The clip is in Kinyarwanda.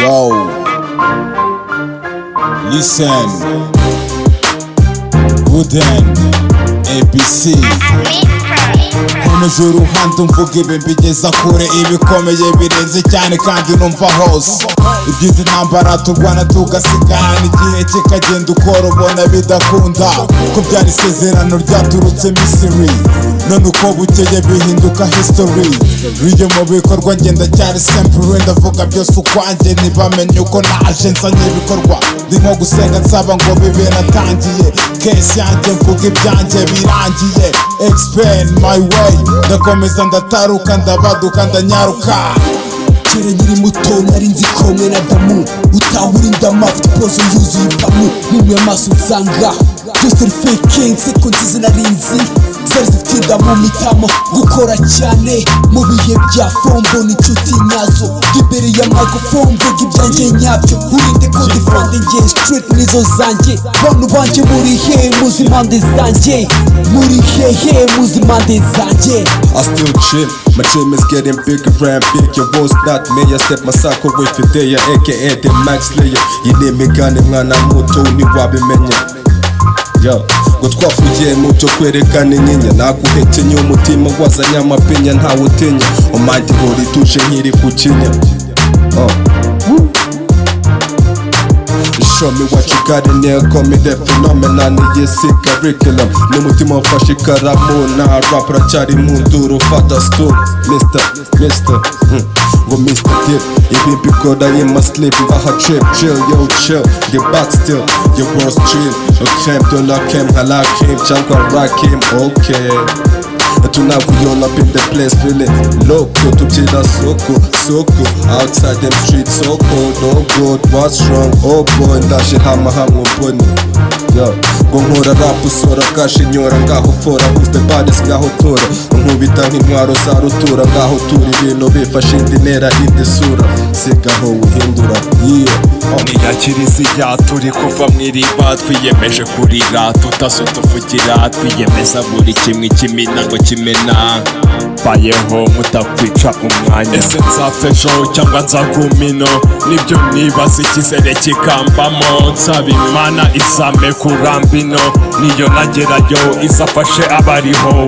Yo, listen, Wooden, ABC. Nkomeje uruhande mvuga ibi mbigeza kure, ibikomeye birenze cyane kandi numva hose. Ibyiza intambara turwana tugasigana, igihe kikagenda ukora ubona bidakunda, ko byari isezerano ryaturutse Misiri, none uko bukeye bihinduka history. Ryo mu bikorwa ngenda cyari simple, ndavuga byose ukwanjye ntibamenye uko naje nsanye ibikorwa. Ndi nko gusenga nsaba ngo bibe natangiye, case yanjye mvuga ibyanjye birangiye. Expand my way, ndakomeza ndataruka ndabaduka ndanyaruka. Kera nkiri muto nari nzi ko mwe na damu utawurinda amavuta pozo yuzuye ipamu, nkumye amaso nsanga byose fake, inseko nziza narinzi zari zifite indamu mitamo gukora cyane mu bihe bya fombo n'inshuti nyazo. Imbere ya microphone mvuga ibyanjye nyabyo, urinde ko Afande nge street nizo zanjye. Bantu banjye muri he muzi impande zanjye, muri hehe muzi impande zanjye. I still chill, my team is getting bigger and big. Your voice not me, I step my cycle with ThE, aka the Max Slayer. Inimigane mwana muto ntiwabimenya. Yo, ngo twafugiye mu byo kwerekana inyinya, naguhekenye umutima wazanye amapinya ntawutinya, umandi hori tuje nkiri ku kinya. Show me what you got in there, call me the phenomenon, yes curriculum. N'umutima wafashe ikaramu na rap racyari mu nduru, fata stool, Mr. Go Mr. Dip, ibi mbikora in my sleep, mbaha trip, chill, yo chill, get back still, your words chill, crème de la crème, hala crème, cyangwa rakim, okay. Tonight we all up in the place feeling loco, tubyina soko, outside them streets so cold, oh god, what's wrong, oh boy, ndaje hamwe mbone. Yo, ngo nkora rap usora kashinyora ngaho fora, who's the baddest ngaho tora, nkubita nk'intwaro za rutura, ngaho tura ibintu bifashe indi ntera indi sura, sigaho uhindura, Niyakiriziya turi kuva mw'iriba, twiyemeje kurira tutazo tuvugira, twiyemeza buri kimwe kimina ngo kimena. Bayeho mutakwica umwanya, ese nzapfa ejo cyangwa nzagumino, nibyo nibaza ikizere kikambamo. Nsaba Imana izame kurambino, niyo nagerayo izafashe abariho.